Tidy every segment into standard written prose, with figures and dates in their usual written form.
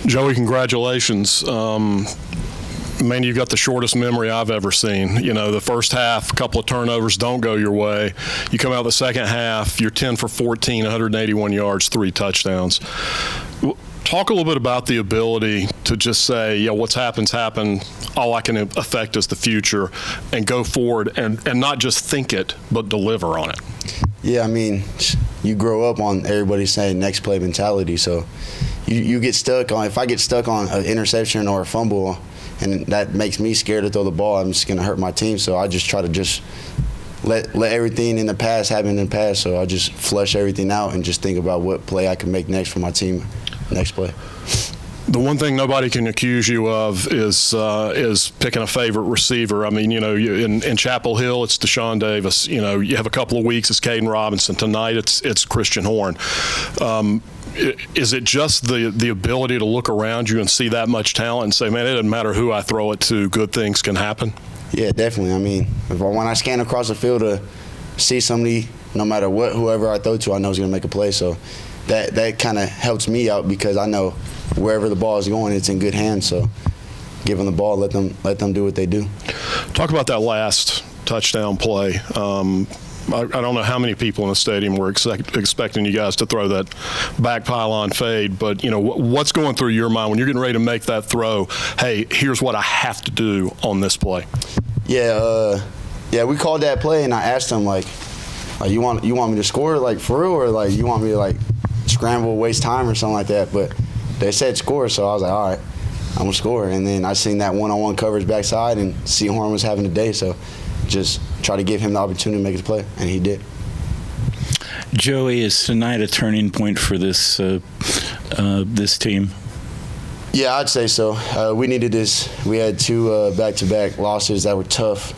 Joey, congratulations. Man, you've got the shortest memory I've ever seen. You know, the first half, a couple of turnovers don't go your way. You come out the second half, you're 10 for 14, 181 yards, 3 touchdowns. Talk a little bit about the ability to just say, yeah, what's happened. All I can affect is the future, and go forward and not just think it, but deliver on it. Yeah, I mean, you grow up on everybody saying next play mentality. So you get stuck on, if I get stuck on an interception or a fumble, and that makes me scared to throw the ball, I'm just going to hurt my team. So I just try to just let everything in the past happen in the past. So I just flush everything out and just think about what play I can make next for my team, next play. The one thing nobody can accuse you of is picking a favorite receiver. I mean, you know, in Chapel Hill, it's Deshaun Davis. You know, you have a couple of weeks, it's Caden Robinson. Tonight, it's Christian Horn. Is it just the ability to look around you and see that much talent and say, man, it doesn't matter who I throw it to, good things can happen? Yeah, definitely. I mean, when I scan across the field to see somebody, no matter whoever I throw to, I know is going to make a play. So that kind of helps me out because I know wherever the ball is going, it's in good hands. So give them the ball, let them do what they do. Talk about that last touchdown play. I don't know how many people in the stadium were expecting you guys to throw that back pylon fade, but, you know, what's going through your mind when you're getting ready to make that throw? Hey, here's what I have to do on this play. Yeah, we called that play, and I asked them, like you want me to score, like, for real, or, like, you want me to, like, scramble, waste time or something like that? But they said score, so I was like, all right, I'm going to score. And then I seen that one-on-one coverage backside, and Horn was having a day, so just try to give him the opportunity to make his play, and he did. Joey, is tonight a turning point for this this team? Yeah, I'd say so. We needed this. We had 2 back-to-back losses that were tough,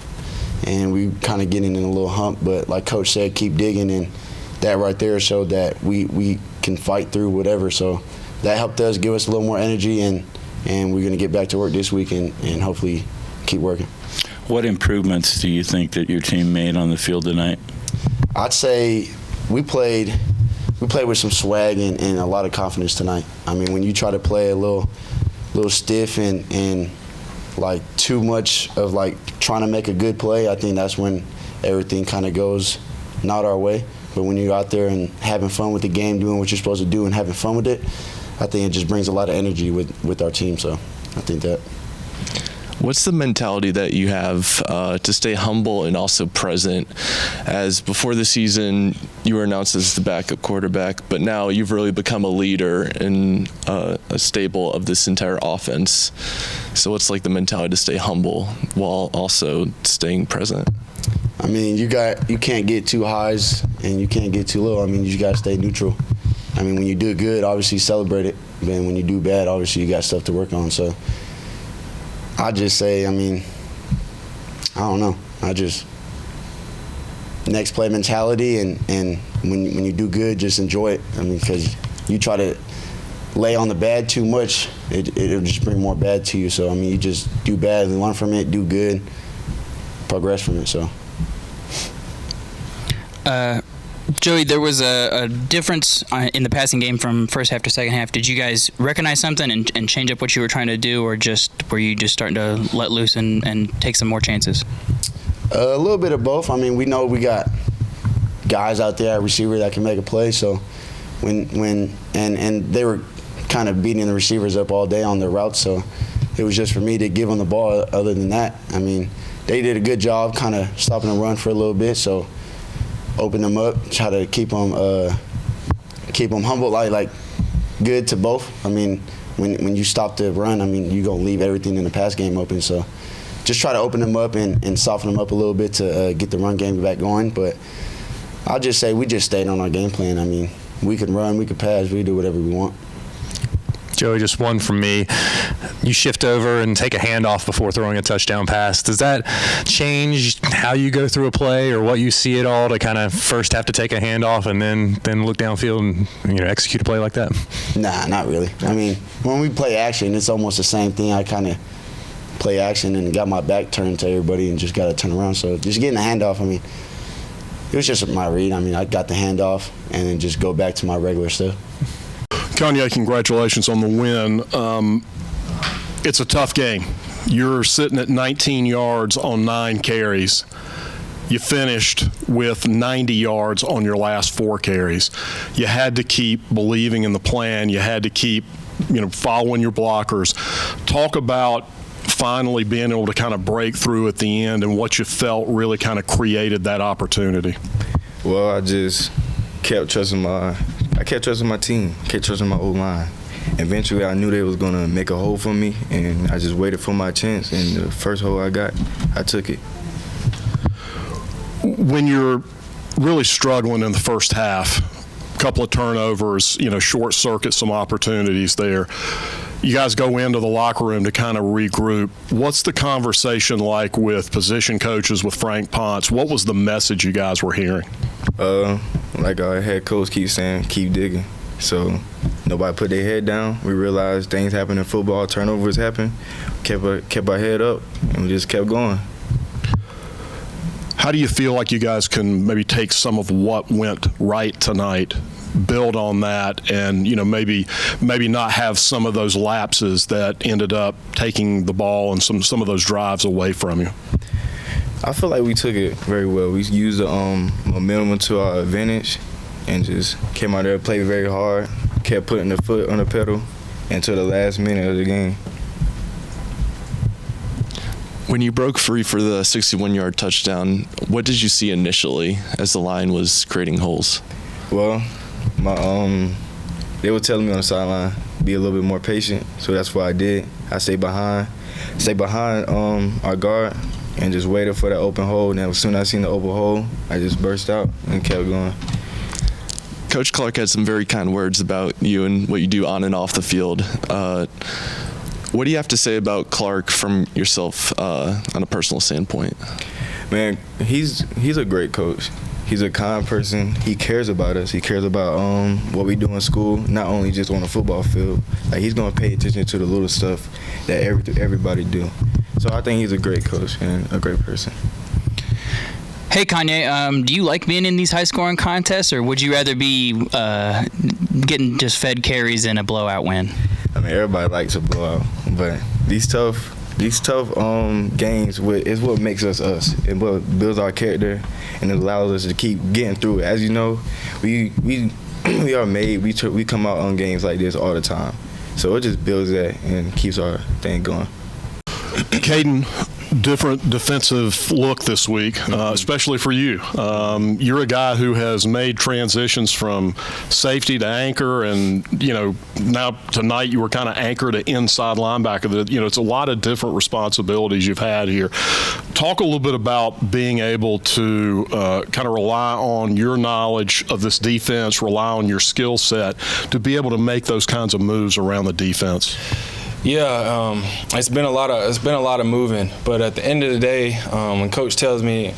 and we kind of getting in a little hump. But like Coach said, keep digging, and that right there showed that we can fight through whatever. So that helped us, give us a little more energy, and we're going to get back to work this week and hopefully keep working. What improvements do you think that your team made on the field tonight? I'd say we played with some swag and a lot of confidence tonight. I mean, when you try to play a little stiff and like too much of like trying to make a good play, I think that's when everything kind of goes not our way. But when you're out there and having fun with the game, doing what you're supposed to do and having fun with it, I think it just brings a lot of energy with our team. So I think that. What's the mentality that you have to stay humble and also present? As before the season, you were announced as the backup quarterback, but now you've really become a leader and a staple of this entire offense. So what's like the mentality to stay humble while also staying present? I mean, you can't get too highs and you can't get too low. I mean, you just got to stay neutral. I mean, when you do good, obviously celebrate it. But when you do bad, obviously you got stuff to work on. So I just say, I mean, I don't know. Next play mentality, and when you do good, just enjoy it. I mean, because you try to lay on the bad too much, it'll just bring more bad to you. So, I mean, you just do bad, learn from it, do good, progress from it, so. Joey, there was a difference in the passing game from first half to second half. Did you guys recognize something and change up what you were trying to do, or were you just starting to let loose and take some more chances? A little bit of both. I mean, we know we got guys out there at receiver that can make a play. So when they were kind of beating the receivers up all day on their routes. So it was just for me to give them the ball. Other than that, I mean, they did a good job kind of stopping the run for a little bit. So open them up, try to keep them humble, like good to both. I mean, when you stop the run, I mean, you're going to leave everything in the pass game open. So just try to open them up and soften them up a little bit to get the run game back going. But I'll just say we just stayed on our game plan. I mean, we could run, we could pass, we do whatever we want. Joey, just one from me. You shift over and take a handoff before throwing a touchdown pass. Does that change how you go through a play or what you see at all to kind of first have to take a handoff and then look downfield and execute a play like that? Nah, not really. I mean, when we play action, it's almost the same thing. I kind of play action and got my back turned to everybody and just got to turn around. So just getting the handoff, I mean, it was just my read. I mean, I got the handoff and then just go back to my regular stuff. Kanye, congratulations on the win. It's a tough game. You're sitting at 19 yards on 9 carries. You finished with 90 yards on your last 4 carries. You had to keep believing in the plan. You had to keep, following your blockers. Talk about finally being able to kind of break through at the end and what you felt really kind of created that opportunity. Well, I just kept trusting my team, kept trusting my O-line. Eventually, I knew they was gonna make a hole for me, and I just waited for my chance. And the first hole I got, I took it. When you're really struggling in the first half, a couple of turnovers, short circuit some opportunities there. You guys go into the locker room to kind of regroup. What's the conversation like with position coaches, with Frank Ponce? What was the message you guys were hearing? Like our head coach keeps saying, keep digging. So nobody put their head down. We realized things happen in football, turnovers happen. Kept our head up, and we just kept going. How do you feel like you guys can maybe take some of what went right tonight, build on that, and maybe not have some of those lapses that ended up taking the ball and some of those drives away from you? I feel like we took it very well. We used the momentum to our advantage and just came out there, played very hard, kept putting the foot on the pedal until the last minute of the game. When you broke free for the 61-yard touchdown, what did you see initially as the line was creating holes? Well, they were telling me on the sideline, be a little bit more patient, so that's what I did. I stayed behind our guard and just waited for that open hole. And as soon as I seen the open hole, I just burst out and kept going. Coach Clark had some very kind words about you and what you do on and off the field. What do you have to say about Clark from yourself on a personal standpoint? Man, he's a great coach. He's a kind person. He cares about us. He cares about what we do in school, not only just on the football field. Like, he's going to pay attention to the little stuff that everybody do. So I think he's a great coach and a great person. Hey, Kanye, do you like being in these high-scoring contests, or would you rather be getting just fed carries in a blowout win? I mean, everybody likes a blowout, but these tough games is what makes us us, and what builds our character, and it allows us to keep getting through it. As you know, we are made. We come out on games like this all the time, so it just builds that and keeps our thing going. Caden, different defensive look this week, especially for you. You're a guy who has made transitions from safety to anchor, and now tonight you were kind of anchor to inside linebacker. It's a lot of different responsibilities you've had here. Talk a little bit about being able to kind of rely on your knowledge of this defense, rely on your skill set to be able to make those kinds of moves around the defense. Yeah, it's been a lot of moving, but at the end of the day, when Coach tells me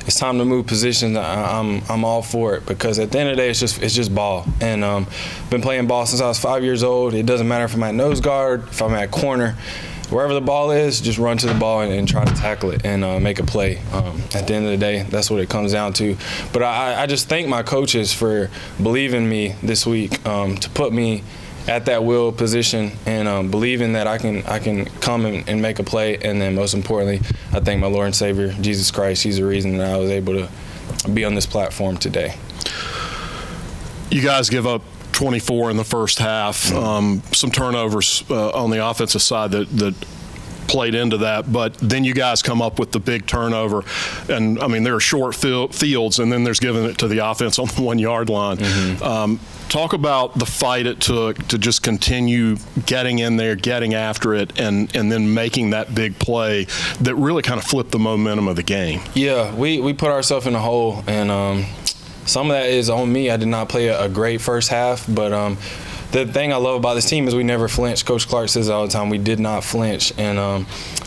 it's time to move positions, I'm all for it, because at the end of the day, it's just ball, and been playing ball since I was 5 years old. It doesn't matter if I'm at nose guard, if I'm at corner, wherever the ball is, just run to the ball and try to tackle it and make a play. At the end of the day, that's what it comes down to. But I just thank my coaches for believing me this week to put me at that will position and believing that I can come and make a play. And then most importantly, I thank my Lord and Savior, Jesus Christ. He's the reason that I was able to be on this platform today. You guys give up 24 in the first half, some turnovers on the offensive side that played into that, but then you guys come up with the big turnover, and I mean there are short fields, and then there's giving it to the offense on the 1 yard line. Talk about the fight it took to just continue getting in there, getting after it, and then making that big play that really kind of flipped the momentum of the game. Yeah, we put ourselves in a hole, and some of that is on me. I did not play a great first half, but the thing I love about this team is we never flinch. Coach Clark says all the time, we did not flinch, and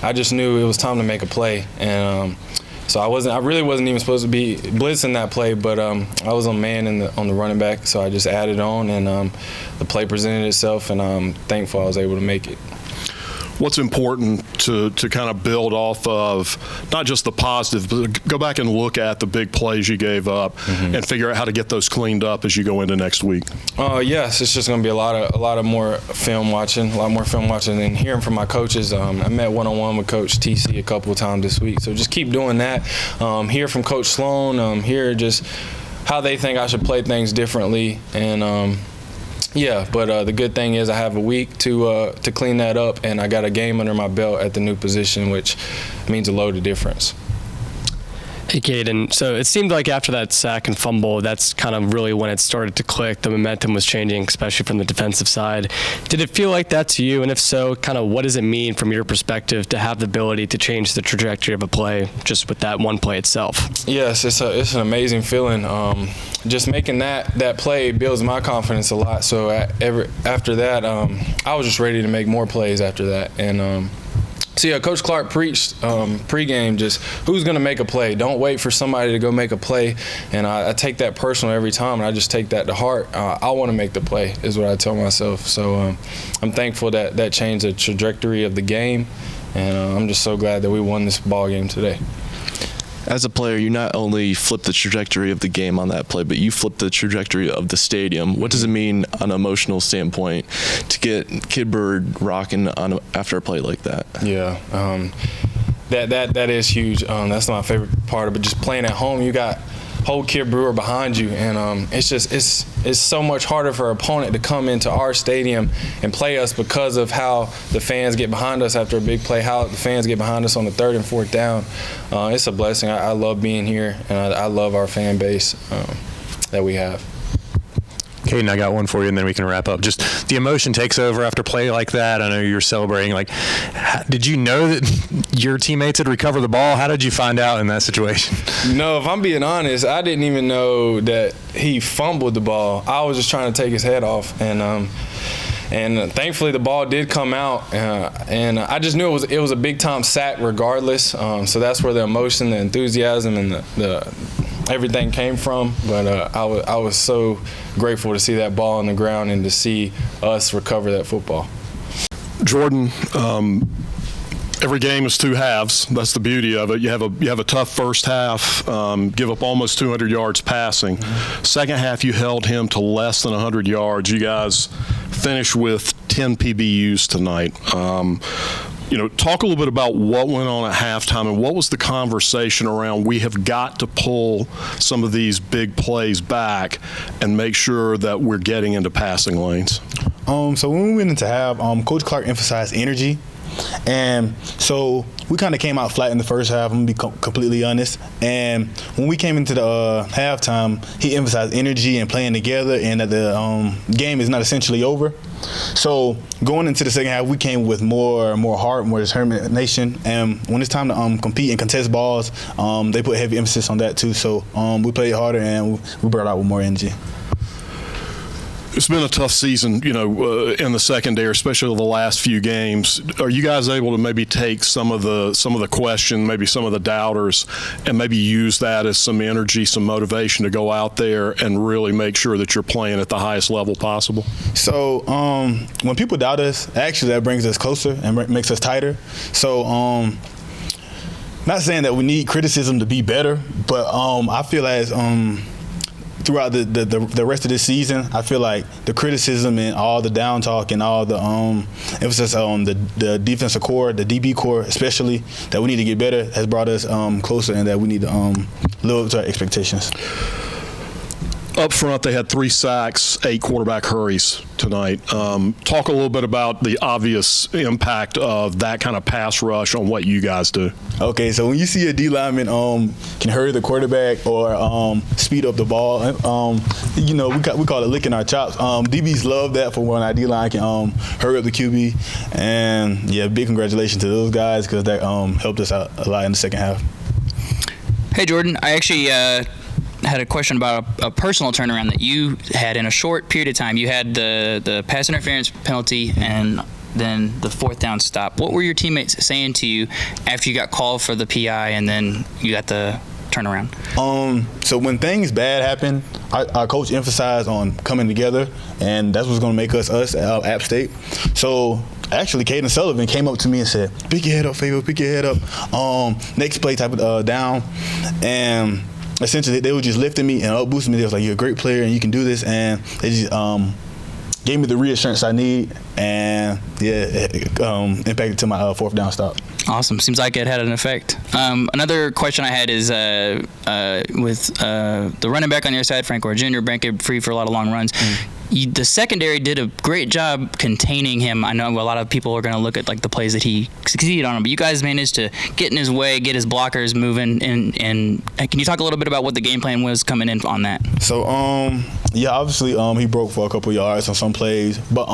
I just knew it was time to make a play, and so I really wasn't even supposed to be blitzing that play, but I was on man on the running back, so I just added on, and the play presented itself, and I'm thankful I was able to make it. what's important to kind of build off of, not just the positive, but go back and look at the big plays you gave up and figure out how to get those cleaned up as you go into next week? Yes, it's just going to be a lot of more film watching, and hearing from my coaches. I met one-on-one with Coach TC a couple of times this week, so just keep doing that. Hear from Coach Sloan, hear just how they think I should play things differently, and but the good thing is I have a week to clean that up, and I got a game under my belt at the new position, which means a load of difference. Hey, Caden. So it seemed like after that sack and fumble, that's kind of really when it started to click. The momentum was changing, especially from the defensive side. Did it feel like that to you? And if so, kind of what does it mean from your perspective to have the ability to change the trajectory of a play just with that one play itself? Yes, it's an amazing feeling. Just making that play builds my confidence a lot. So after that, I was just ready to make more plays after that. And Coach Clark preached pregame just who's going to make a play. Don't wait for somebody to go make a play. And I take that personal every time, and I just take that to heart. I want to make the play is what I tell myself. So I'm thankful that changed the trajectory of the game, and I'm just so glad that we won this ball game today. As a player, you not only flipped the trajectory of the game on that play, but you flipped the trajectory of the stadium. What does it mean on an emotional standpoint to get Kid Bird rocking after a play like that? Yeah, that is huge. That's my favorite part of it. Just playing at home, you got whole Kid Brewer behind you, and it's so much harder for an opponent to come into our stadium and play us because of how the fans get behind us after a big play, how the fans get behind us on the 3rd and 4th down. It's a blessing. I love being here, and I love our fan base that we have. Caden, I got one for you, and then we can wrap up. Just the emotion takes over after play like that. I know you're celebrating. Did you know that your teammates had recovered the ball? How did you find out in that situation? No, if I'm being honest, I didn't even know that he fumbled the ball. I was just trying to take his head off, and thankfully the ball did come out, and I just knew it was a big time sack regardless. So that's where the emotion, the enthusiasm, and the everything came from. But I was so grateful to see that ball on the ground and to see us recover that football. Jordan, every game is 2 halves. That's the beauty of it. You have a tough first half, give up almost 200 yards passing. Second half, you held him to less than 100 yards. You guys finished with 10 PBUs tonight. Talk a little bit about what went on at halftime and what was the conversation around we have got to pull some of these big plays back and make sure that we're getting into passing lanes. So when we went into half, Coach Clark emphasized energy. And so we kind of came out flat in the first half, I'm going to be completely honest. And when we came into the halftime, he emphasized energy and playing together, and that the game is not essentially over. So going into the second half, we came with more heart, more determination. And when it's time to compete and contest balls, they put heavy emphasis on that too. So we played harder, and we brought out with more energy. It's been a tough season, in the secondary, especially the last few games. Are you guys able to maybe take some of the question, maybe some of the doubters, and maybe use that as some energy, some motivation to go out there and really make sure that you're playing at the highest level possible? So when people doubt us, actually that brings us closer and makes us tighter. So not saying that we need criticism to be better, but I feel as throughout the rest of this season, I feel like the criticism and all the down talk and all the emphasis on the defensive core, the DB core especially, that we need to get better has brought us closer, and that we need to live up to our expectations. Up front, they had 3 sacks, 8 quarterback hurries tonight. Talk a little bit about the obvious impact of that kind of pass rush on what you guys do. Okay, so when you see a D lineman can hurry the quarterback or speed up the ball, we call it licking our chops. DBs love that for when our D line can hurry up the QB, and big congratulations to those guys because that helped us out a lot in the second half. Hey Jordan, I actually had a question about a personal turnaround that you had in a short period of time. You had the pass interference penalty and then the 4th down stop. What were your teammates saying to you after you got called for the PI and then you got the turnaround? So when things bad happen, our coach emphasized on coming together, and that's what's going to make us at App State. So actually, Caden Sullivan came up to me and said, "Pick your head up, Fabio. Pick your head up. Next play type of down." And essentially, they were just lifting me and up boosting me. They was like, "You're a great player and you can do this." And they just gave me the reassurance I need, and it impacted to my fourth down stop. Awesome. Seems like it had an effect. Another question I had is with the running back on your side, Frank Gore Jr., breaking free for a lot of long runs. The secondary did a great job containing him. I know a lot of people are going to look at like the plays that he succeeded on, but you guys managed to get in his way, get his blockers moving. And can you talk a little bit about what the game plan was coming in on that? So, obviously, he broke for a couple yards on some plays, but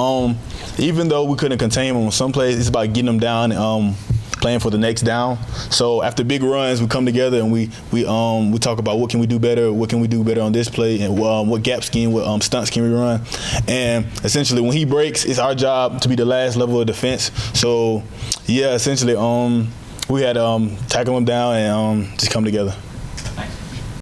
even though we couldn't contain him on some plays, it's about getting him down and playing for the next down. So after big runs, we come together and we talk about what can we do better on this play, and what gap scheme, what stunts can we run. And essentially, when he breaks, it's our job to be the last level of defense. So essentially, we had to tackle him down and just come together.